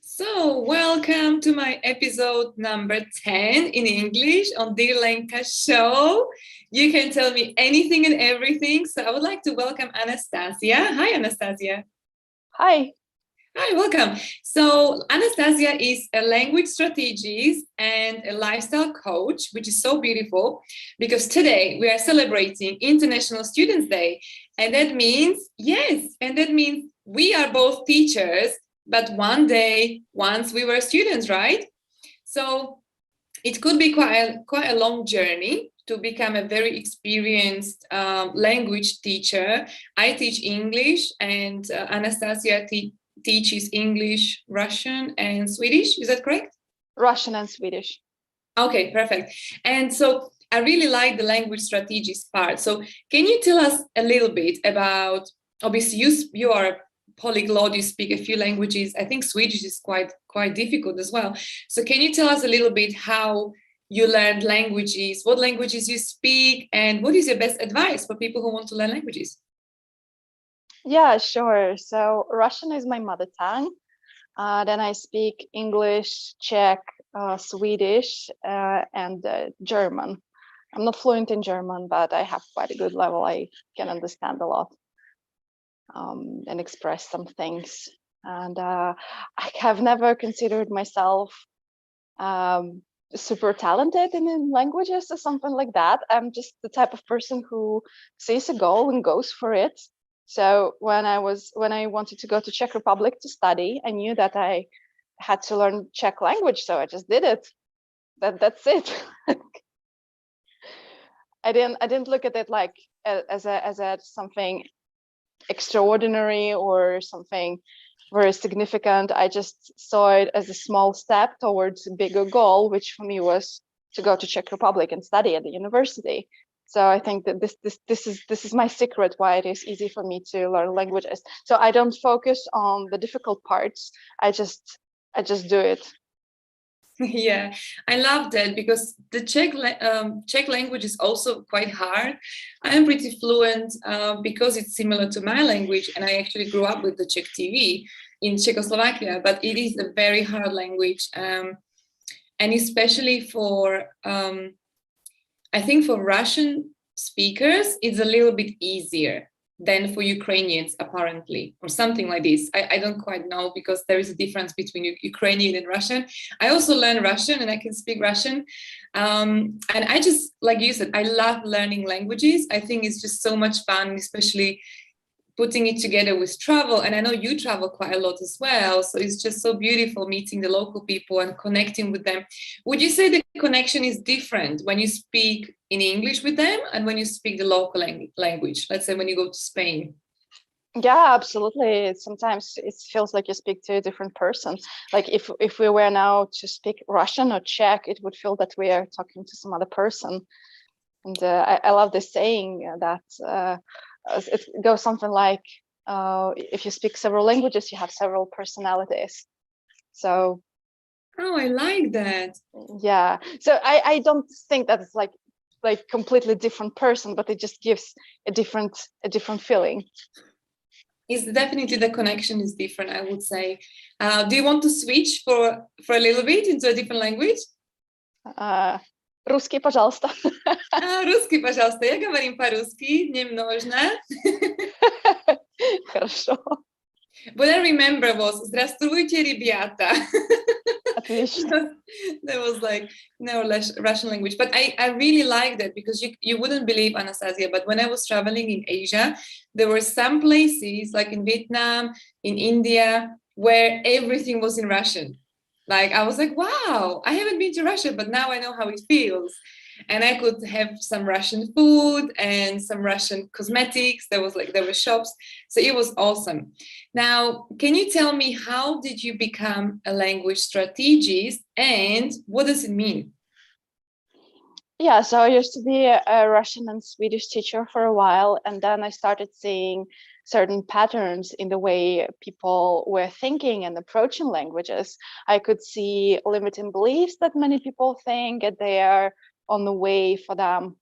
So, welcome to my episode number 10 in English on Dear Lenka show. You can tell me anything and everything. So I would like to welcome Anastasia. Hi, Anastasia. Hi. Hi, welcome. So Anastasia is a language strategist and a lifestyle coach, which is so beautiful because today we are celebrating International Students Day. And that means, we are both teachers, but one day, once we were students, right? So it could be quite a long journey to become a very experienced language teacher. I teach English and Anastasia teaches English, Russian, and Swedish. Is that correct? Russian and Swedish. Okay, perfect. And so I really like the language strategist part. So can you tell us a little bit about, obviously you are a polyglot, you speak a few languages. I think Swedish is quite difficult as well. So can you tell us a little bit how you learned languages, what languages you speak, and what is your best advice for people who want to learn languages? Yeah, sure. So Russian is my mother tongue. Then I speak English, Czech, Swedish, and German. I'm not fluent in German, but I have quite a good level. I can understand a lot and express some things. And I have never considered myself super talented in languages or something like that. I'm just the type of person who sees a goal and goes for it. So when I wanted to go to Czech Republic to study, I knew that I had to learn Czech language, so I just did it. That's it. I didn't look at it like as a something extraordinary or something very significant. I just saw it as a small step towards a bigger goal, which for me was to go to Czech Republic and study at the university. So I think that this is my secret why it is easy for me to learn languages. So I don't focus on the difficult parts. I just do it. Yeah, I love that because the Czech language is also quite hard. I am pretty fluent because it's similar to my language, and I actually grew up with the Czech TV in Czechoslovakia, but it is a very hard language. And especially for, I think for Russian speakers, it's a little bit easier than for Ukrainians, apparently, or something like this. I don't quite know because there is a difference between Ukrainian and Russian. I also learn Russian and I can speak Russian. And I just, like you said, I love learning languages. I think it's just so much fun, especially putting it together with travel. And I know you travel quite a lot as well. So it's just so beautiful meeting the local people and connecting with them. Would you say the connection is different when you speak in English with them and when you speak the local language? Let's say when you go to Spain. Yeah, absolutely. Sometimes it feels like you speak to a different person. Like if we were now to speak Russian or Czech, it would feel that we are talking to some other person. And I love this saying that it goes something like, if you speak several languages, you have several personalities. So. Oh, I like that. Yeah. So I don't think that it's like completely different person, but it just gives a different feeling. It's definitely the connection is different, I would say. Do you want to switch for a little bit into a different language? Русский, пожалуйста. Русский, пожалуйста. Я говорим по-русски, немножко. Хорошо. What I remember was "Здравствуйте, ребята." Отлично. That was like Russian language, but I really like that because you wouldn't believe, Anastasia, but when I was traveling in Asia, there were some places like in Vietnam, in India, where everything was in Russian. Like I was like, wow, I haven't been to Russia, but now I know how it feels. And I could have some Russian food and some Russian cosmetics. There were shops. So it was awesome. Now, can you tell me, how did you become a language strategist and what does it mean? Yeah, so I used to be a Russian and Swedish teacher for a while, and then I started seeing certain patterns in the way people were thinking and approaching languages. I could see limiting beliefs that many people think that they are on the way for them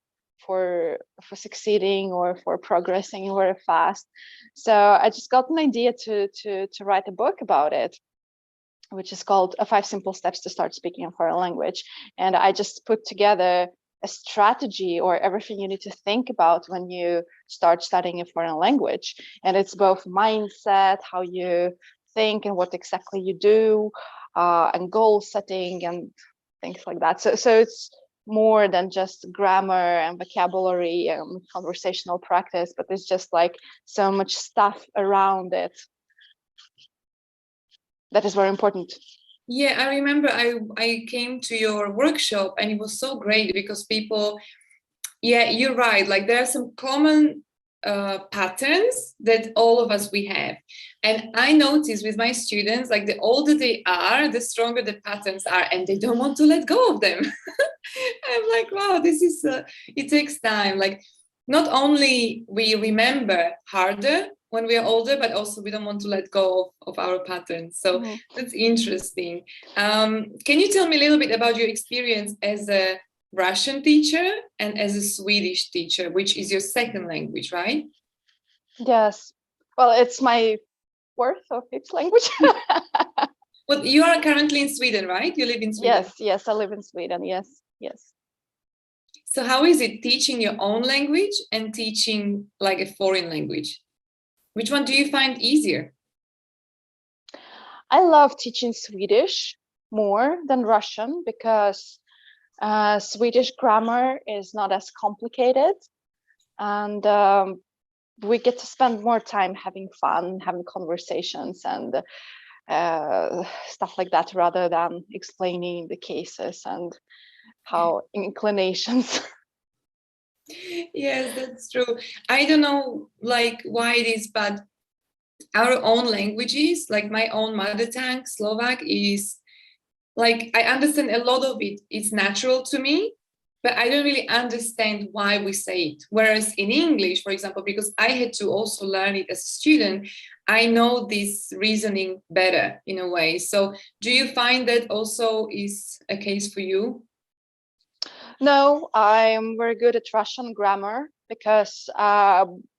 succeeding or for progressing very fast. So I just got an idea to write a book about it, which is called 5 Simple Steps to Start Speaking a Foreign Language. And I just put together a strategy or everything you need to think about when you start studying a foreign language. And it's both mindset, how you think and what exactly you do, and goal setting and things like that. So it's more than just grammar and vocabulary and conversational practice, but it's just like so much stuff around it that is very important. Yeah, I remember I came to your workshop and it was so great because people, yeah, you're right. Like there are some common patterns that all of us we have. And I notice with my students, like the older they are, the stronger the patterns are, and they don't want to let go of them. I'm like, wow, this is, it takes time. Like not only we remember harder when we are older, but also we don't want to let go of our patterns. So that's interesting. Can you tell me a little bit about your experience as a Russian teacher and as a Swedish teacher, which is your second language, right? Yes. Well, it's my 4th or 5th language. Well, you are currently in Sweden, right? You live in Sweden. Yes, I live in Sweden. Yes. So how is it teaching your own language and teaching like a foreign language? Which one do you find easier? I love teaching Swedish more than Russian because Swedish grammar is not as complicated, and we get to spend more time having fun, having conversations and stuff like that, rather than explaining the cases and how inclinations. Yes, that's true. I don't know like why it is, but our own languages, like my own mother tongue, Slovak, is like I understand a lot of it. It's natural to me, but I don't really understand why we say it. Whereas in English, for example, because I had to also learn it as a student, I know this reasoning better in a way. So do you find that also is a case for you? No, I'm very good at Russian grammar because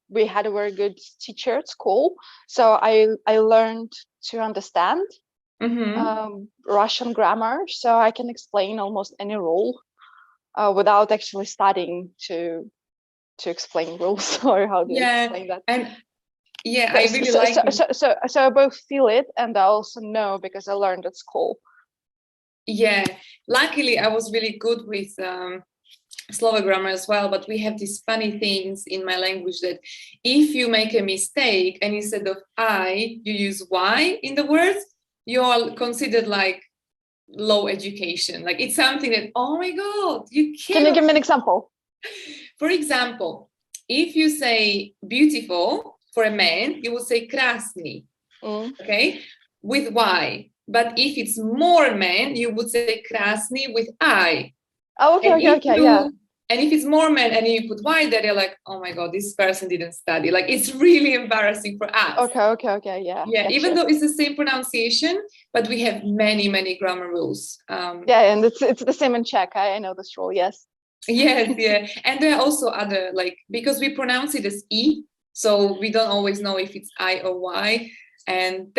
we had a very good teacher at school. So I learned to understand Russian grammar, so I can explain almost any rule without actually studying to explain rules or how to explain that. And yeah, I really like it. So I both feel it and I also know because I learned at school. Yeah, luckily I was really good with Slovak grammar as well, but we have these funny things in my language that if you make a mistake and instead of I, you use Y in the words, you are considered like low education. Like it's something that, oh my God, you can't. Can you give me an example? For example, if you say beautiful for a man, you will say krasny, okay, with Y. But if it's more men, you would say krasny with I. Oh, okay, yeah. And if it's more men and you put Y there, they're like, oh my God, this person didn't study. Like it's really embarrassing for us. Okay, yeah. Yeah, gotcha. Even though it's the same pronunciation, but we have many grammar rules. Yeah, and it's the same in Czech. I know this rule, yes. Yes, yeah. And there are also other, like, because we pronounce it as E, so we don't always know if it's I or Y. And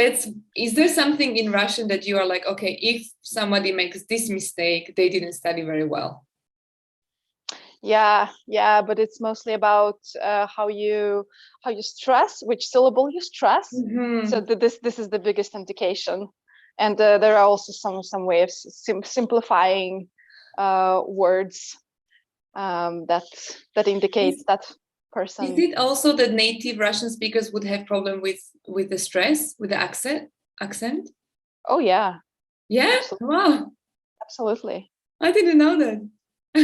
is there something in Russian that you are like, okay, if somebody makes this mistake, they didn't study very well? Yeah, but it's mostly about how you stress, which syllable you stress. So this is the biggest indication. And there are also some way of simplifying words that indicates that person. Is it also that native Russian speakers would have problem with the stress, with the accent? Oh yeah. Yeah. Absolutely. Wow. Absolutely. I didn't know that.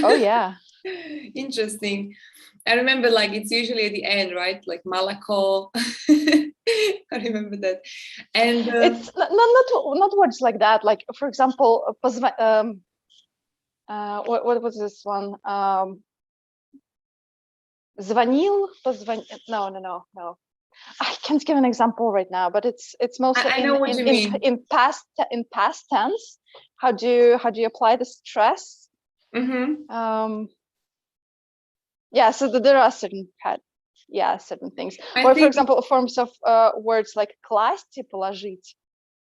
Oh yeah. Interesting. I remember like it's usually at the end, right? Like Malako. I remember that. And it's not words like that. Like for example, what was this one? Звонил, no. I can't give an example right now, but it's mostly I know what you mean. In past tense. How do you apply the stress? Yeah, so there are certain certain things. I Or for think. example, forms of words like класть, положить.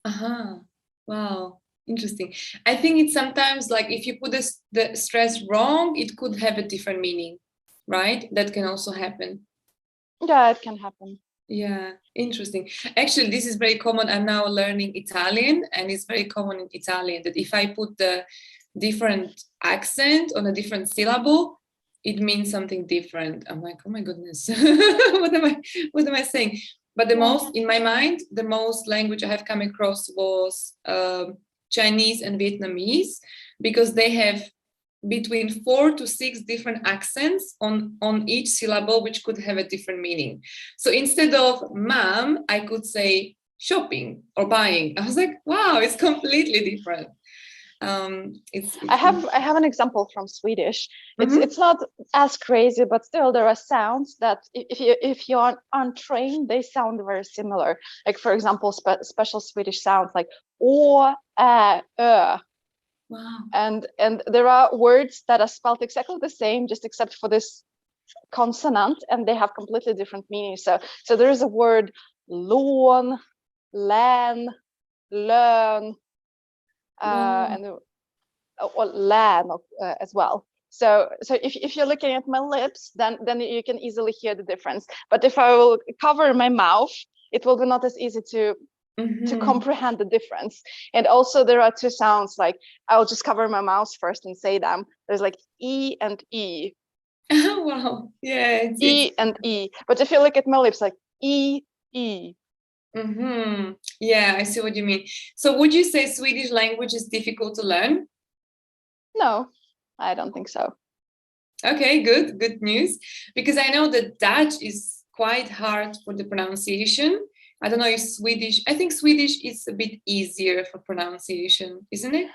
Uh-huh. Wow. Interesting. I think it's sometimes like if you put the stress wrong, it could have a different meaning, right? That can also happen. Yeah, it can happen. Yeah, interesting. Actually, this is very common. I'm now learning Italian, and it's very common in Italian that if I put the different accent on a different syllable, it means something different. I'm like, oh my goodness, what am I saying? But the most, in my mind, the most language I have come across was Chinese and Vietnamese, because they have between 4 to 6 different accents on each syllable, which could have a different meaning. So instead of mom, I could say shopping or buying. I was like, wow, it's completely different. I have an example from Swedish. Mm-hmm. It's not as crazy, but still there are sounds that if you're untrained, they sound very similar. Like for example, special Swedish sounds like å, ä, ö. Wow. And there are words that are spelled exactly the same, just except for this consonant, and they have completely different meanings. So there is a word lån, län, lön, and or län as well. So if you're looking at my lips, then you can easily hear the difference. But if I will cover my mouth, it will be not as easy to comprehend the difference. And also there are two sounds, like I'll just cover my mouth first and say them. There's like E and E. Oh, wow. Yeah. And E. But if you look at my lips, like E, E. Mm-hmm. Yeah, I see what you mean. So would you say Swedish language is difficult to learn? No, I don't think so. Okay, good news. Because I know that Dutch is quite hard for the pronunciation. I don't know if Swedish, I think Swedish is a bit easier for pronunciation, isn't it?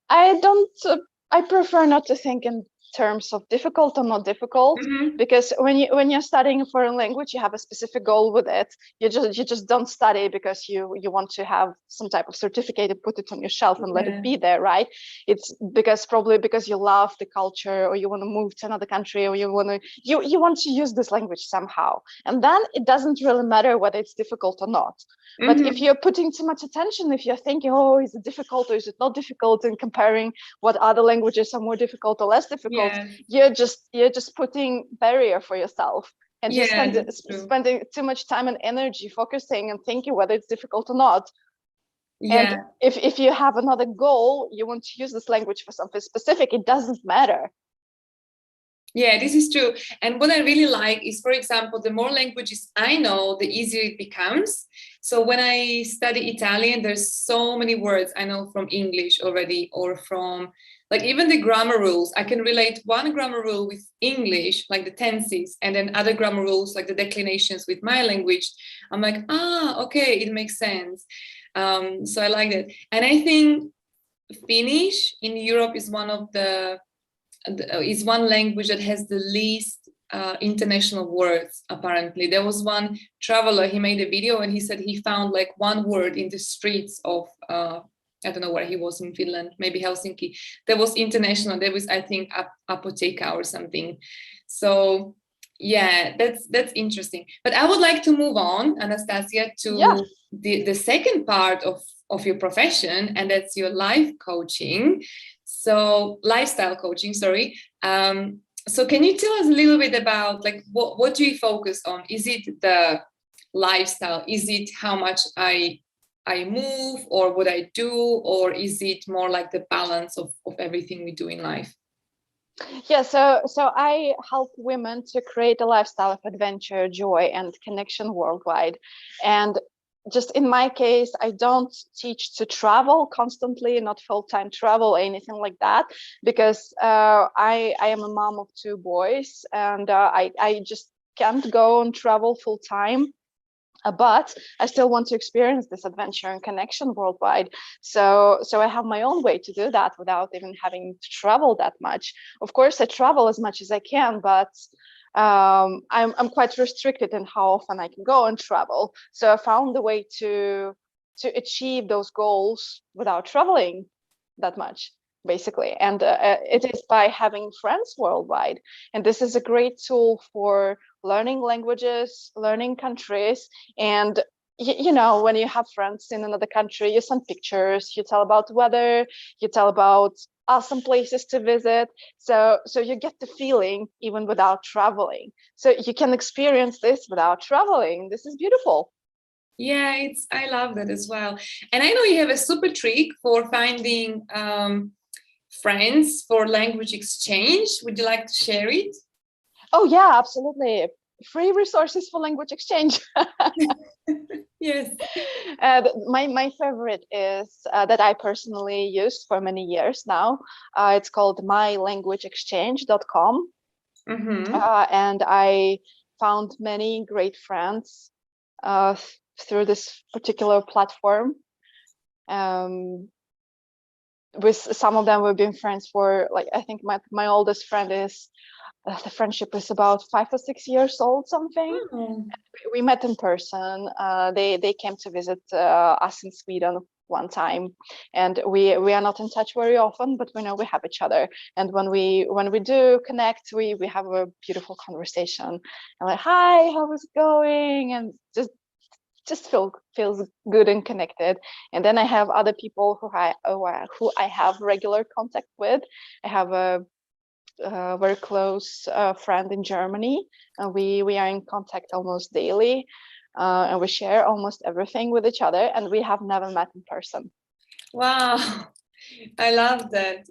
I prefer not to think in terms of difficult or not difficult, because when you're studying a foreign language, you have a specific goal with it. You just don't study because you want to have some type of certificate and put it on your shelf and let it be there, right? It's probably because you love the culture, or you want to move to another country, or you want to use this language somehow, and then it doesn't really matter whether it's difficult or not. But if you're putting too much attention, if you're thinking, oh, is it difficult or is it not difficult, and comparing what other languages are more difficult or less difficult, you're just putting barrier for yourself, and just spending too much time and energy focusing and thinking whether it's difficult or not. And if you have another goal, you want to use this language for something specific, it doesn't matter. Yeah, this is true. And what I really like is, for example, the more languages I know, the easier it becomes. So when I study Italian, there's so many words I know from English already, or from like even the grammar rules. I can relate one grammar rule with English, like the tenses, and then other grammar rules, like the declinations, with my language. I'm like, okay, it makes sense. So I like that. And I think Finnish in Europe is one language that has the least international words. Apparently, there was one traveler, he made a video and he said he found like one word in the streets of I don't know where he was in Finland, maybe Helsinki, that was international. There was, I think, apoteka or something. So yeah, that's interesting. But I would like to move on, Anastasia, to the second part of your profession, and that's your life coaching. So lifestyle coaching, sorry. So can you tell us a little bit about like what do you focus on? Is it the lifestyle? Is it how much I move, or what I do, or is it more like the balance of everything we do in life? Yeah, so I help women to create a lifestyle of adventure, joy, and connection worldwide. And just in my case, I don't teach to travel constantly, not full-time travel or anything like that, because I am a mom of 2 boys, and I just can't go and travel full-time. But I still want to experience this adventure and connection worldwide. So I have my own way to do that without even having to travel that much. Of course, I travel as much as I can, but I'm quite restricted in how often I can go and travel. So I found a way to achieve those goals without traveling that much. basically. And it is by having friends worldwide. And this is a great tool for learning languages, learning countries. And you know, when you have friends in another country, you send pictures, you tell about weather, you tell about awesome places to visit. So you get the feeling even without traveling. So you can experience this without traveling. This is beautiful. Yeah, I love that as well. And I know you have a super trick for finding friends for language exchange. Would you like to share it? Oh yeah, absolutely. Free resources for language exchange. Yes. My favorite is that I personally used for many years now. It's called mylanguageexchange.com. Mm-hmm. And I found many great friends through this particular platform. With some of them, we've been friends for, like, I think my oldest friend is, the friendship is about 5 or 6 years old, something. Oh. We met in person. They came to visit us in Sweden one time, and we are not in touch very often, but we know we have each other. And when we do connect, we have a beautiful conversation. And like, hi, how is it going? And just feels good and connected. And then I have other people who I have regular contact with. I have a very close friend in Germany, and we are in contact almost daily, and we share almost everything with each other, and we have never met in person. Wow, I love that.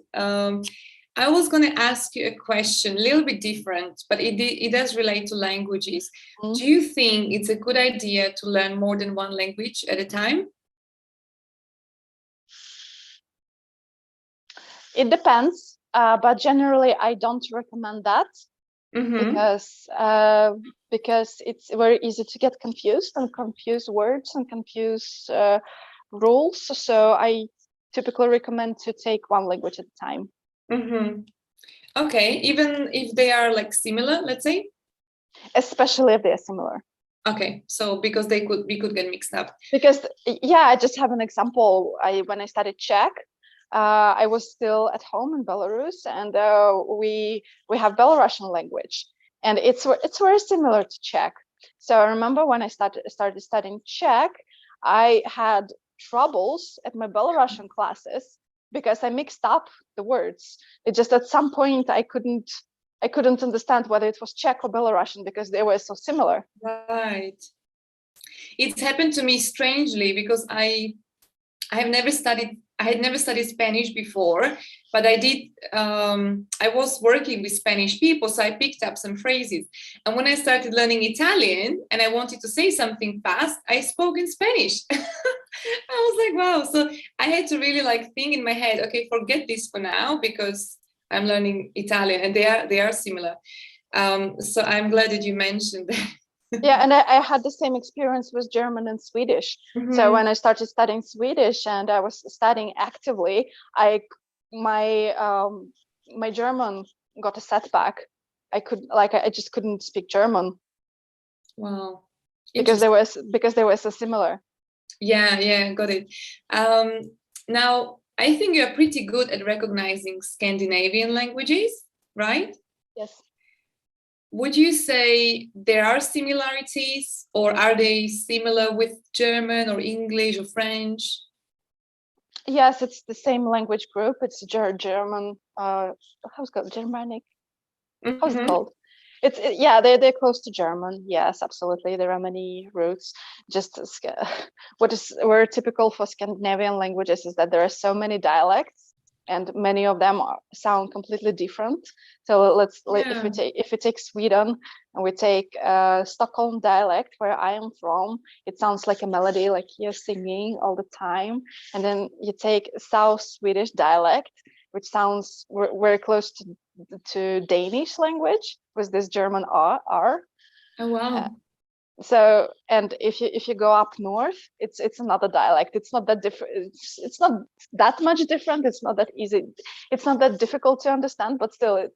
I was going to ask you a question, a little bit different, but it does relate to languages. Do you think it's a good idea to learn more than one language at a time? It depends, but generally I don't recommend that. Mm-hmm. Because it's very easy to get confused and confuse words and confuse rules. So I typically recommend to take one language at a time. Mm-hmm. Okay, even if they are like similar, let's say? Especially if they're similar. Okay, so because we could get mixed up. Because yeah, I just have an example. When I studied Czech, I was still at home in Belarus, and we have Belarusian language, and it's very similar to Czech. So I remember when I started studying Czech, I had troubles at my Belarusian classes because I mixed up the words. It just at some point I couldn't understand whether it was Czech or Belarusian because they were so similar. Right. It's happened to me strangely because I had never studied Spanish before, but I did. I was working with Spanish people, so I picked up some phrases. And when I started learning Italian and I wanted to say something fast, I spoke in Spanish. I was like, wow. So I had to really like think in my head, okay, forget this for now because I'm learning Italian, and they are similar. So I'm glad that you mentioned that. Yeah, and I had the same experience with German and Swedish. Mm-hmm. So when I started studying Swedish and I was studying actively, my German got a setback. I just couldn't speak German. Wow. Because they were so similar. Yeah, got it. Now I think you're pretty good at recognizing Scandinavian languages, right? Yes. Would you say there are similarities, or are they similar with German or English or French? Yes, it's the same language group. It's German. How's it called? Germanic. Mm-hmm. How's it called? They're close to German. Yes, absolutely. There are many roots. Just what is very typical for Scandinavian languages is that there are so many dialects, and many of them sound completely different. So if we take Sweden and we take Stockholm dialect, where I am from, it sounds like a melody, like you're singing all the time. And then you take South Swedish dialect, which sounds very close to Danish language with this German R. Oh wow. So, and if you go up north, it's another dialect. It's not that different. It's not that much different. It's not that easy. It's not that difficult to understand, but still, it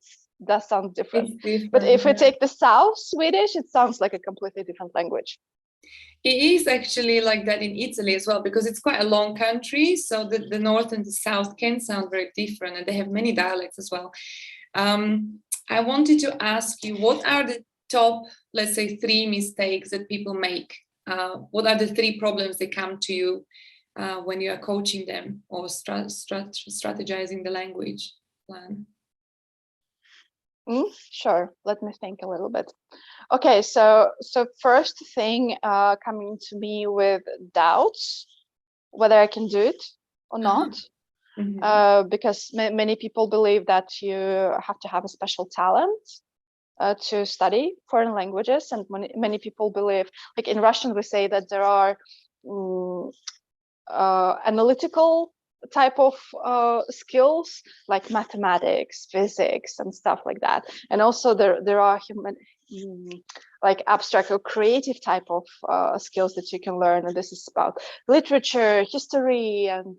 does sound different. But if we take the South Swedish, it sounds like a completely different language. It is actually like that in Italy as well, because it's quite a long country. So the north and the south can sound very different, and they have many dialects as well. I wanted to ask you, what are the top, let's say, 3 mistakes that people make? What are the 3 problems that come to you when you are coaching them or strategizing the language plan? Sure. Let me think a little bit. Okay, so first thing coming to me with doubts whether I can do it or not. Because many people believe that you have to have a special talent to study foreign languages, and many people believe, like in Russian, we say that there are analytical type of skills like mathematics, physics, and stuff like that, and also there are human like abstract or creative type of skills that you can learn, and this is about literature, history, and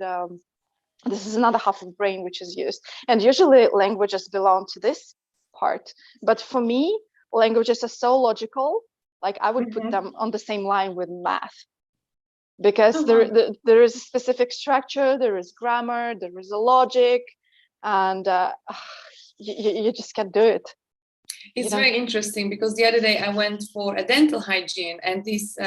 this is another half of brain which is used, and usually languages belong to this part. But for me, languages are so logical, like I would put them on the same line with math, because there is a specific structure, there is grammar, there is a logic, and you just can't do it. It's very interesting, because the other day I went for a dental hygiene, and this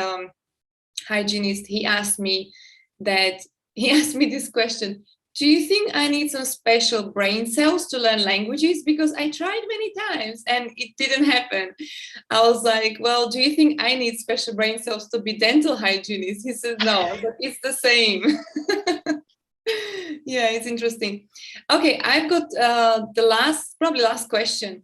hygienist, he asked me this question: do you think I need some special brain cells to learn languages? Because I tried many times and it didn't happen. I was like, well, do you think I need special brain cells to be dental hygienist? He said, no, but it's the same. Yeah, it's interesting. Okay, I've got probably last question.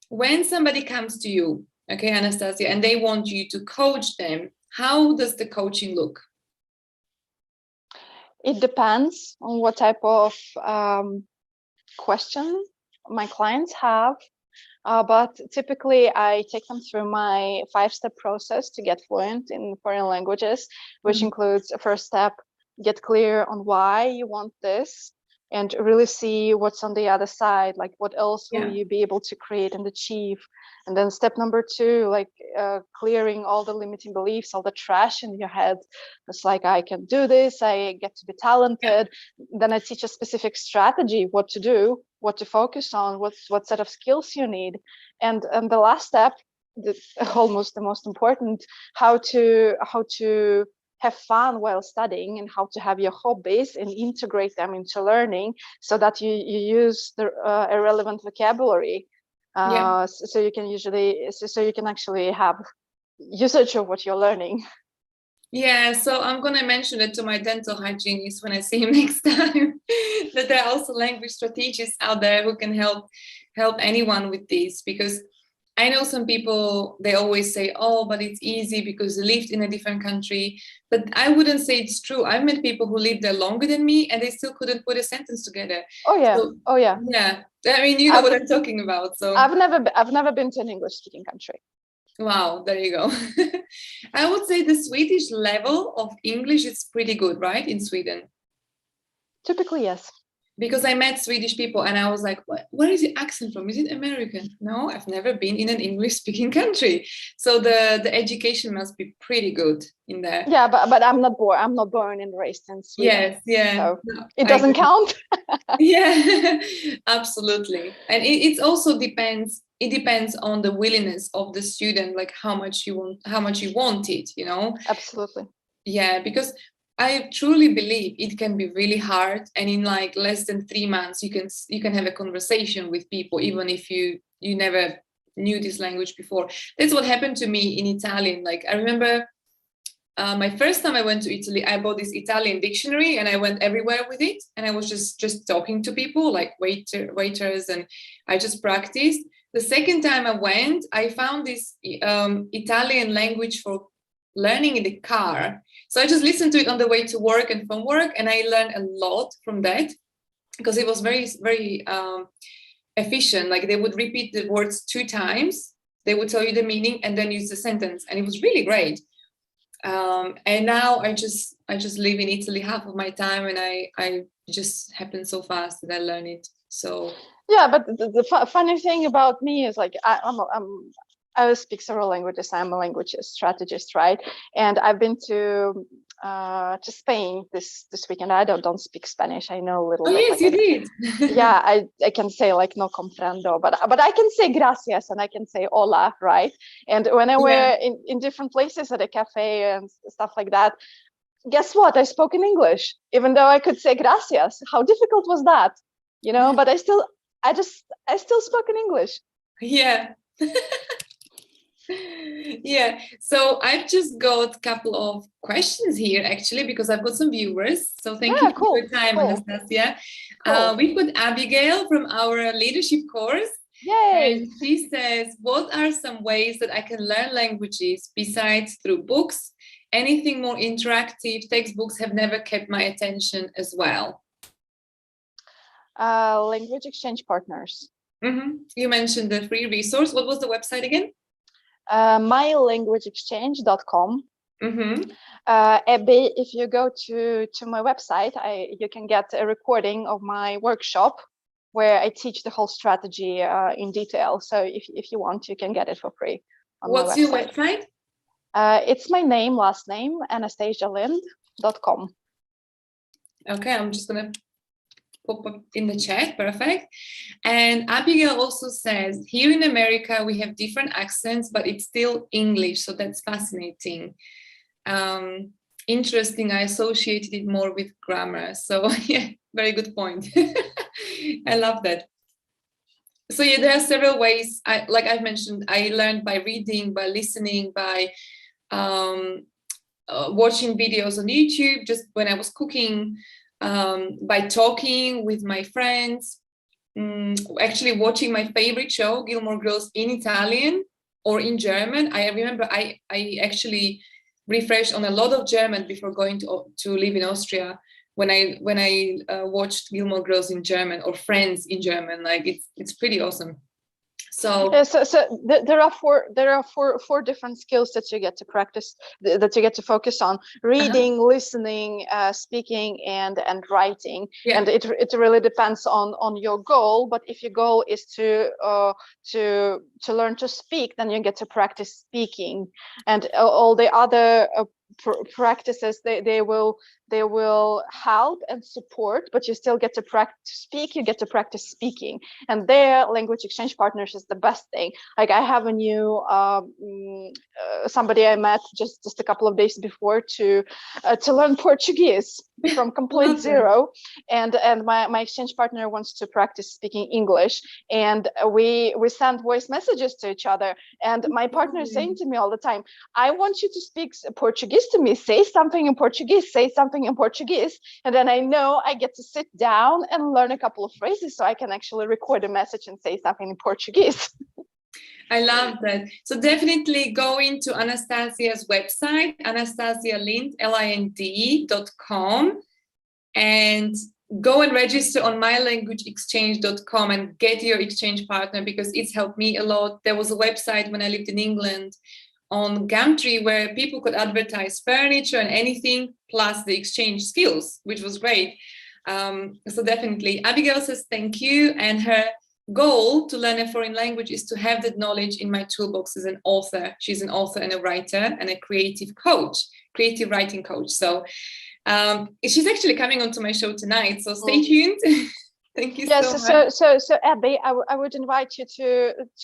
When somebody comes to you, okay, Anastasia, and they want you to coach them, how does the coaching look? It depends on what type of question my clients have, but typically I take them through my 5-step process to get fluent in foreign languages, which includes a first step: get clear on why you want this, and really see what's on the other side, like what else will you be able to create and achieve. And then step number 2, like clearing all the limiting beliefs, all the trash in your head. It's like, I can do this, I get to be talented. Then I teach a specific strategy, what to do, what to focus on, what set of skills you need. And the last step, almost the most important, how to have fun while studying, and how to have your hobbies and integrate them into learning, so that you use the irrelevant vocabulary, so you can actually have usage of what you're learning. Yeah, so I'm going to mention it to my dental hygienist when I see him next time, that there are also language strategists out there who can help anyone with this. Because I know some people, they always say, oh, but it's easy because they lived in a different country. But I wouldn't say it's true. I've met people who lived there longer than me, and they still couldn't put a sentence together. Oh yeah. Yeah, I mean, you know what I'm talking about. So I've never been to an English-speaking country. Wow, there you go. I would say the Swedish level of English is pretty good, right, in Sweden? Typically, yes. Because I met Swedish people and I was like, where is the accent from? Is it American? No, I've never been in an English-speaking country. So the education must be pretty good in there. Yeah, but I'm not born. I'm not born and raised in Sweden. Yes, so it doesn't count. Yeah, absolutely. And it also depends. It depends on the willingness of the student, like how much you want it, you know? Absolutely. Yeah, because I truly believe it can be really hard, and in like less than 3 months you can have a conversation with people, even if you never knew this language before. That's what happened to me in Italian. Like I remember my first time I went to Italy, I bought this Italian dictionary and I went everywhere with it, and I was just talking to people, like waiters, and I just practiced. The second time I went, I found this Italian language for learning in the car. So I just listened to it on the way to work and from work, and I learned a lot from that, because it was very, very efficient. Like they would repeat the words 2 times, they would tell you the meaning, and then use the sentence, and it was really great. And now I just live in Italy half of my time, and I just happen so fast that I learn it. So yeah, but the funny thing about me is like I speak several languages. I'm a language strategist, right? And I've been to Spain this weekend. I don't speak Spanish. I know a little Oh, bit. yes, you did. Yeah, I can say like no comprendo, but I can say gracias and I can say hola, right? And when I Yeah. were in different places at a cafe and stuff like that, guess what? I spoke in English, even though I could say gracias. How difficult was that? But I still spoke in English. Yeah. Yeah, so I've just got a couple of questions here actually, because I've got some viewers. So thank you for Cool, your time, cool. Anastasia. Cool. We've got Abigail from our leadership course. Yay! And she says, what are some ways that I can learn languages besides through books? Anything more interactive? Textbooks have never kept my attention as well. Language exchange partners. You mentioned the free resource. What was the website again? mylanguageexchange.com. If you go to my website, you can get a recording of my workshop where I teach the whole strategy in detail. So if you want, you can get it for free on my website. What's your website? It's my name, last name, anastasialind.com. Okay, I'm just gonna pop up in the chat. Perfect. And Abigail also says, here in America we have different accents, but it's still English, so that's fascinating. Interesting. I associated it more with grammar, so yeah, very good point. I love that. So yeah, there are several ways. Like I've mentioned, I learned by reading, by listening, by watching videos on YouTube, just when I was cooking, by talking with my friends, actually watching my favorite show, Gilmore Girls, in Italian or in German. I remember I actually refreshed on a lot of German before going to live in Austria when I watched Gilmore Girls in German or Friends in German. Like it's pretty awesome. So there are four different skills that you get to practice, that you get to focus on: reading, listening, speaking, and writing. Yeah. And it really depends on your goal. But if your goal is to learn to speak, then you get to practice speaking, and all the other practices they will help and support, but you still get to practice speak. You get to practice speaking, and their language exchange partners is the best thing. Like I have a new somebody I met just a couple of days before to learn Portuguese from complete zero, and my exchange partner wants to practice speaking English, and we send voice messages to each other, and my partner is saying to me all the time, I want you to speak Portuguese to me, say something in Portuguese, and then I know I get to sit down and learn a couple of phrases so I can actually record a message and say something in Portuguese. I love that. So definitely go into Anastasia's website, AnastasiaLind, LIND.com, and go and register on mylanguageexchange.com and get your exchange partner, because it's helped me a lot. There was a website when I lived in England on Gumtree where people could advertise furniture and anything plus the exchange skills, which was great. So definitely, Abigail says thank you, and her goal to learn a foreign language is to have that knowledge in my toolbox as an author. She's an author and a writer and a creative writing coach. So she's actually coming onto my show tonight, so stay tuned. Thank you so much. So Abby, I would invite you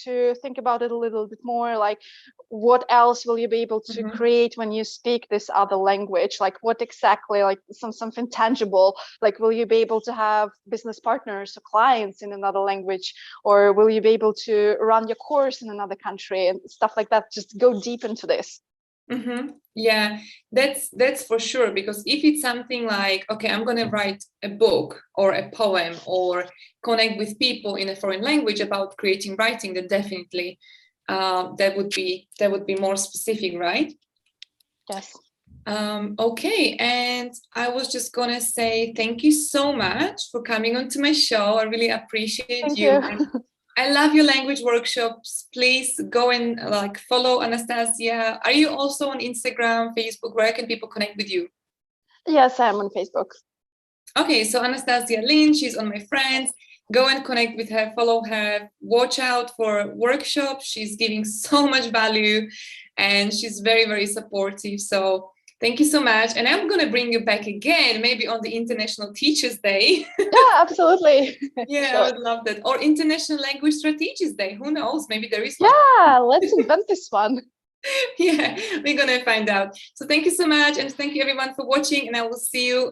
to think about it a little bit more. Like, what else will you be able to create when you speak this other language? Like, what exactly, like something tangible? Like, will you be able to have business partners or clients in another language, or will you be able to run your course in another country and stuff like that? Just go deep into this. Yeah, that's for sure, because if it's something like, okay, I'm going to write a book or a poem or connect with people in a foreign language about creating writing, then definitely that would be more specific, right? Yes. Okay, and I was just gonna say thank you so much for coming onto my show. I really appreciate Thank you. I love your language workshops. Please go and follow Anastasia. Are you also on Instagram, Facebook? Where can people connect with you? Yes, I'm on Facebook. Okay, so Anastasia Lind, she's on my friends. Go and connect with her, follow her, watch out for workshops. She's giving so much value and she's very, very supportive. So thank you so much. And I'm going to bring you back again, maybe on the International Teachers Day. Yeah, absolutely. Yeah, Sure. I would love that. Or International Language Strategist Day. Who knows? Maybe there is one. Yeah, let's invent this one. Yeah, we're going to find out. So thank you so much. And thank you everyone for watching. And I will see you